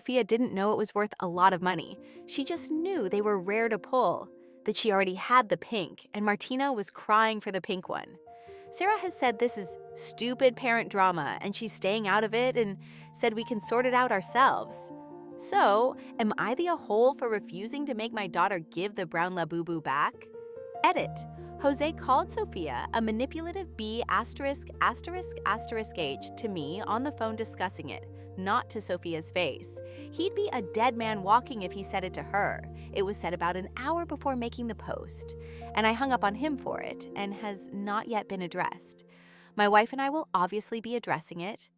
Sophia didn't know it was worth a lot of money. She just knew they were rare to pull, that she already had the pink, and Martina was crying for the pink one. Sarah has said this is stupid parent drama, and she's staying out of it and said we can sort it out ourselves. So, am I the a-hole for refusing to make my daughter give the brown Labubu back? Edit. Jose called Sophia a manipulative B*******H to me on the phone discussing it, not to Sophia's face. He'd be a dead man walking if he said it to her. It was said about an hour before making the post, and I hung up on him for it and has not yet been addressed. My wife and I will obviously be addressing it.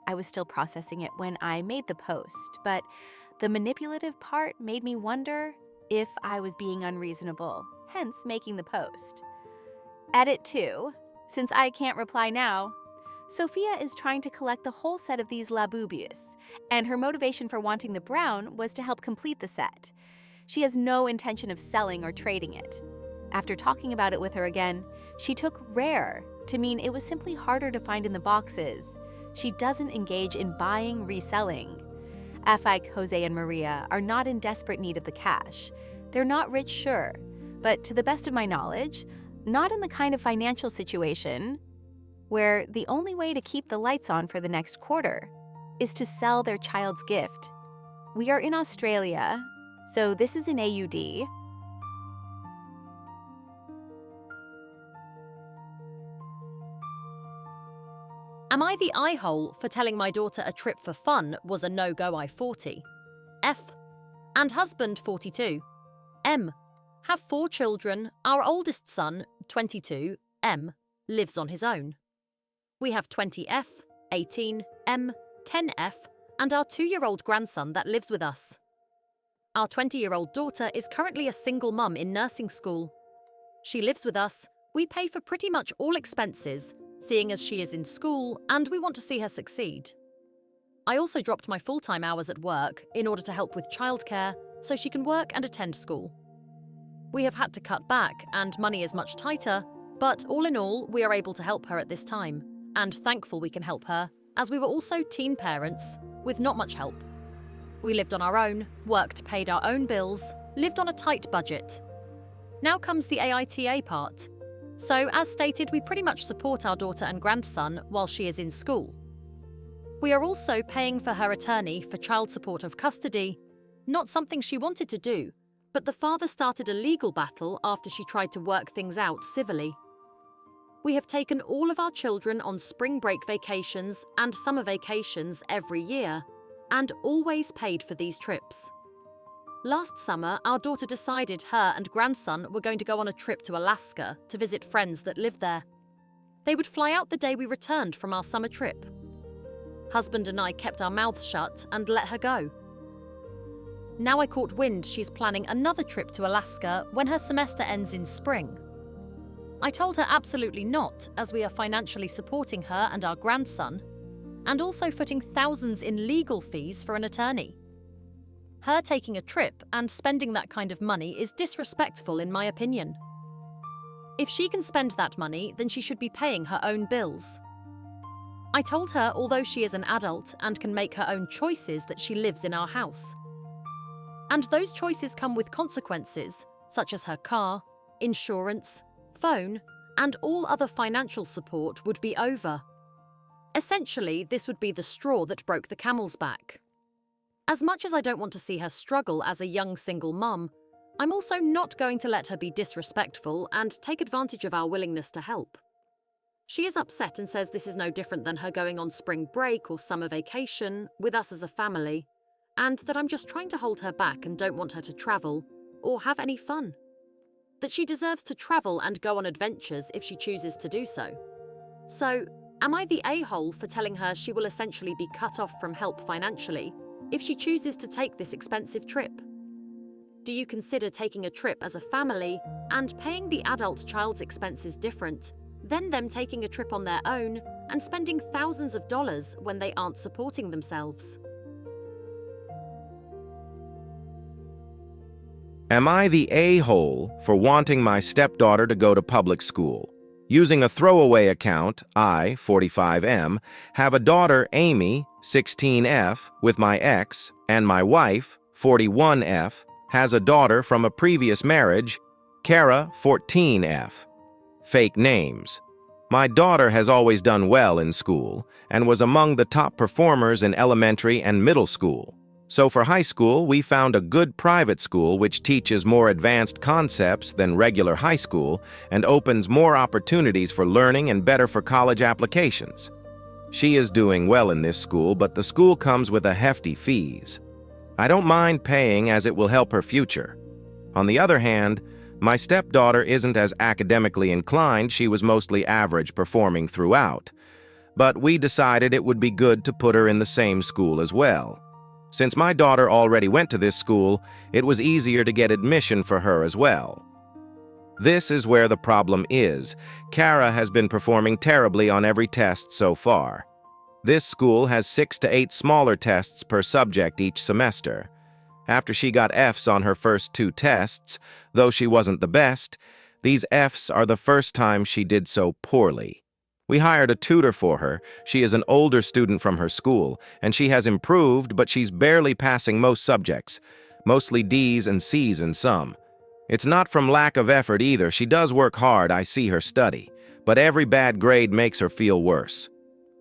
I was still processing it when I made the post, but the manipulative part made me wonder if I was being unreasonable, hence making the post. Edit 2. Since I can't reply now, Sophia is trying to collect the whole set of these Labubu's, and her motivation for wanting the brown was to help complete the set. She has no intention of selling or trading it. After talking about it with her again, she took rare to mean it was simply harder to find in the boxes. She doesn't engage in buying, reselling. Afik, Jose, and Maria are not in desperate need of the cash. They're not rich, sure, but to the best of my knowledge, not in the kind of financial situation where the only way to keep the lights on for the next quarter is to sell their child's gift. We are in Australia, so this is an AUD. Am I the eye-hole for telling my daughter a trip for fun was a no-go? I 40. F. And husband 42. M. Have 4 children. Our oldest son, 22, M, lives on his own. We have 20F, 18, M, 10F, and our 2-year-old grandson that lives with us. Our 20-year-old daughter is currently a single mum in nursing school. She lives with us. We pay for pretty much all expenses, seeing as she is in school, and we want to see her succeed. I also dropped my full-time hours at work in order to help with childcare so she can work and attend school. We have had to cut back and money is much tighter, but all in all, we are able to help her at this time, and thankful we can help her, as we were also teen parents with not much help. We lived on our own, worked, paid our own bills, lived on a tight budget. Now comes the AITA part. So, as stated, we pretty much support our daughter and grandson while she is in school. We are also paying for her attorney for child support of custody, not something she wanted to do, but the father started a legal battle after she tried to work things out civilly. We have taken all of our children on spring break vacations and summer vacations every year, and always paid for these trips. Last summer, our daughter decided her and grandson were going to go on a trip to Alaska to visit friends that live there. They would fly out the day we returned from our summer trip. Husband and I kept our mouths shut and let her go. Now I caught wind she's planning another trip to Alaska when her semester ends in spring. I told her absolutely not, as we are financially supporting her and our grandson, and also footing thousands in legal fees for an attorney. Her taking a trip and spending that kind of money is disrespectful in my opinion. If she can spend that money, then she should be paying her own bills. I told her although she is an adult and can make her own choices that she lives in our house. And those choices come with consequences, such as her car, insurance, phone, and all other financial support would be over. Essentially, this would be the straw that broke the camel's back. As much as I don't want to see her struggle as a young single mum, I'm also not going to let her be disrespectful and take advantage of our willingness to help. She is upset and says this is no different than her going on spring break or summer vacation with us as a family, and that I'm just trying to hold her back and don't want her to travel or have any fun. That she deserves to travel and go on adventures if she chooses to do so. So, am I the a-hole for telling her she will essentially be cut off from help financially if she chooses to take this expensive trip? Do you consider taking a trip as a family and paying the adult child's expenses different, then them taking a trip on their own and spending thousands of dollars when they aren't supporting themselves? Am I the a-hole for wanting my stepdaughter to go to public school? Using a throwaway account, I, 45M, have a daughter, Amy, 16F, with my ex, and my wife, 41F, has a daughter from a previous marriage, Kara, 14F. Fake names. My daughter has always done well in school and was among the top performers in elementary and middle school. So for high school, we found a good private school which teaches more advanced concepts than regular high school and opens more opportunities for learning and better for college applications. She is doing well in this school, but the school comes with a hefty fees. I don't mind paying as it will help her future. On the other hand, My stepdaughter isn't as academically inclined, she was mostly average performing throughout. But we decided it would be good to put her in the same school as well. Since my daughter already went to this school, it was easier to get admission for her as well. This is where the problem is. Kara has been performing terribly on every test so far. This school has 6 to 8 smaller tests per subject each semester. After she got Fs on her first 2 tests, though she wasn't the best, these Fs are the first time she did so poorly. We hired a tutor for her. She is an older student from her school, and she has improved, but she's barely passing most subjects, mostly Ds and Cs in some. It's not from lack of effort either. She does work hard, I see her study, but every bad grade makes her feel worse.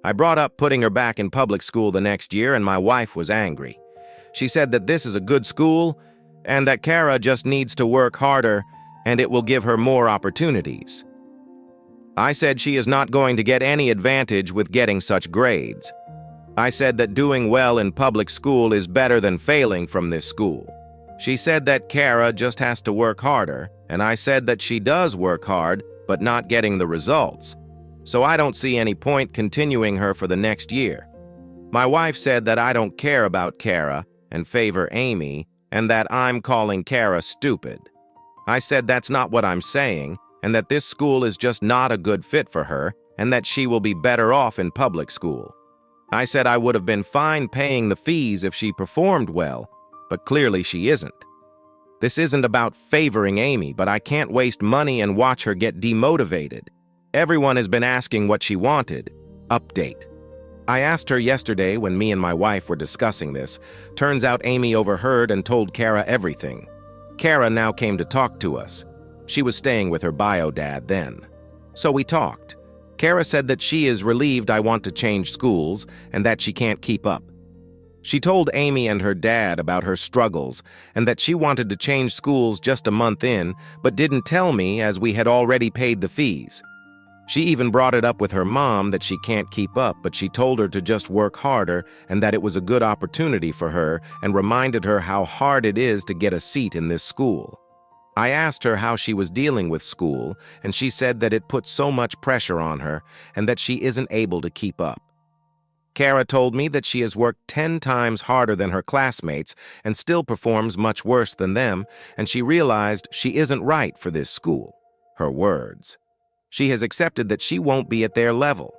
I brought up putting her back in public school the next year, and my wife was angry. She said that this is a good school, and that Kara just needs to work harder, and it will give her more opportunities. I said she is not going to get any advantage with getting such grades. I said that doing well in public school is better than failing from this school. She said that Kara just has to work harder, and I said that she does work hard, but not getting the results. So I don't see any point continuing her for the next year. My wife said that I don't care about Kara and favor Amy, and that I'm calling Kara stupid. I said that's not what I'm saying, and that this school is just not a good fit for her, and that she will be better off in public school. I said I would have been fine paying the fees if she performed well, but clearly she isn't. This isn't about favoring Amy, but I can't waste money and watch her get demotivated. Everyone has been asking what she wanted. Update. I asked her yesterday when me and my wife were discussing this. Turns out Amy overheard and told Kara everything. Kara now came to talk to us. She was staying with her bio dad then. So we talked. Kara said that she is relieved I want to change schools and that she can't keep up. She told Amy and her dad about her struggles and that she wanted to change schools just a month in, but didn't tell me as we had already paid the fees. She even brought it up with her mom that she can't keep up, but she told her to just work harder and that it was a good opportunity for her and reminded her how hard it is to get a seat in this school. I asked her how she was dealing with school, and she said that it put so much pressure on her and that she isn't able to keep up. Kara told me that she has worked 10 times harder than her classmates and still performs much worse than them, and she realized she isn't right for this school. Her words. She has accepted that she won't be at their level.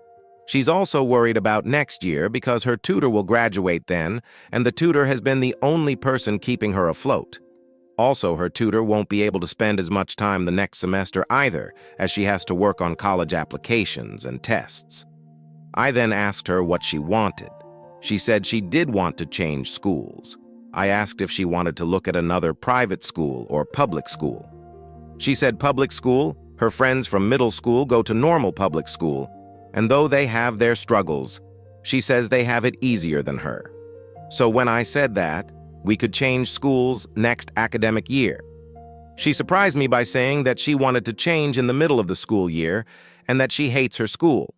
She's also worried about next year because her tutor will graduate then, and the tutor has been the only person keeping her afloat. Also, her tutor won't be able to spend as much time the next semester either, as she has to work on college applications and tests. I then asked her what she wanted. She said she did want to change schools. I asked if she wanted to look at another private school or public school. She said public school, her friends from middle school go to normal public school, and though they have their struggles, she says they have it easier than her. So when I said that, we could change schools next academic year. She surprised me by saying that she wanted to change in the middle of the school year and that she hates her school.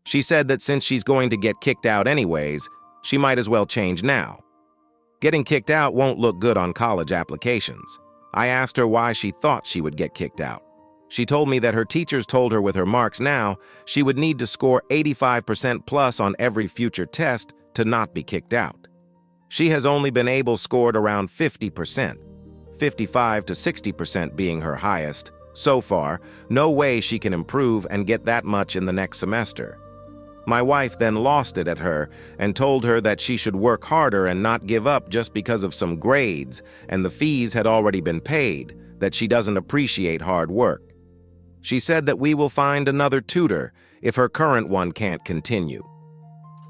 She said that since she's going to get kicked out anyways, she might as well change now. Getting kicked out won't look good on college applications. I asked her why she thought she would get kicked out. She told me that her teachers told her with her marks now, she would need to score 85% plus on every future test to not be kicked out. She has only been able scored around 50%, 55 to 60% being her highest. So far, no way she can improve and get that much in the next semester. My wife then lost it at her and told her that she should work harder and not give up just because of some grades, and the fees had already been paid, that she doesn't appreciate hard work. She said that we will find another tutor if her current one can't continue.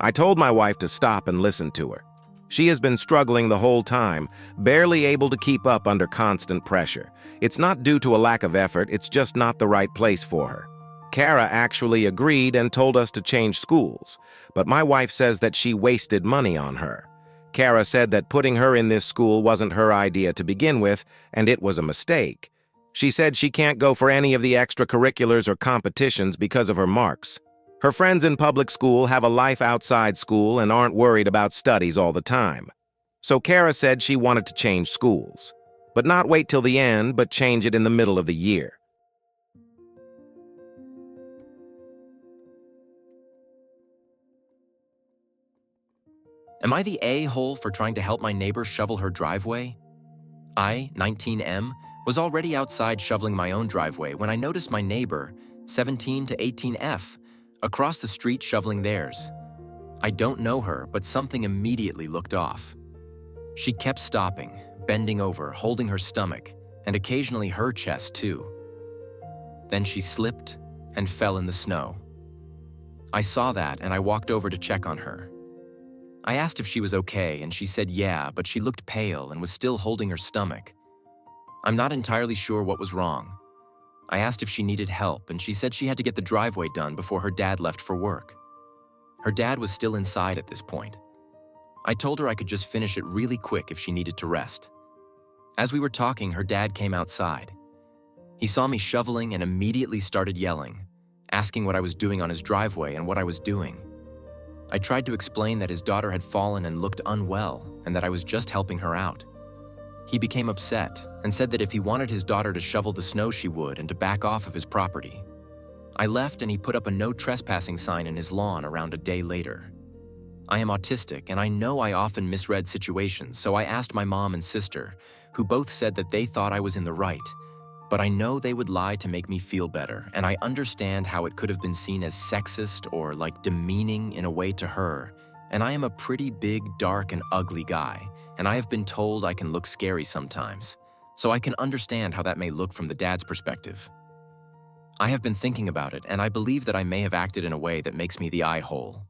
I told my wife to stop and listen to her. She has been struggling the whole time, barely able to keep up under constant pressure. It's not due to a lack of effort, it's just not the right place for her. Kara actually agreed and told us to change schools, but my wife says that she wasted money on her. Kara said that putting her in this school wasn't her idea to begin with, and it was a mistake. She said she can't go for any of the extracurriculars or competitions because of her marks. Her friends in public school have a life outside school and aren't worried about studies all the time. So Kara said she wanted to change schools. but not wait till the end, but change it in the middle of the year. Am I the a-hole for trying to help my neighbor shovel her driveway? I, 19M, was already outside shoveling my own driveway when I noticed my neighbor, 17 to 18F, across the street shoveling theirs. I don't know her, but something immediately looked off. She kept stopping, bending over, holding her stomach, and occasionally her chest too. Then she slipped and fell in the snow. I saw that and I walked over to check on her. I asked if she was okay, and she said yeah, but she looked pale and was still holding her stomach. I'm not entirely sure what was wrong. I asked if she needed help, and she said she had to get the driveway done before her dad left for work. Her dad was still inside at this point. I told her I could just finish it really quick if she needed to rest. As we were talking, her dad came outside. He saw me shoveling and immediately started yelling, asking what I was doing on his driveway and what I was doing. I tried to explain that his daughter had fallen and looked unwell and that I was just helping her out. He became upset and said that if he wanted his daughter to shovel the snow, she would, and to back off of his property. I left and he put up a no trespassing sign in his lawn around a day later. I am autistic and I know I often misread situations, so I asked my mom and sister, who both said that they thought I was in the right. But I know they would lie to make me feel better, and I understand how it could have been seen as sexist or like demeaning in a way to her. And I am a pretty big, dark, and ugly guy, and I have been told I can look scary sometimes. So I can understand how that may look from the dad's perspective. I have been thinking about it, and I believe that I may have acted in a way that makes me the eye hole.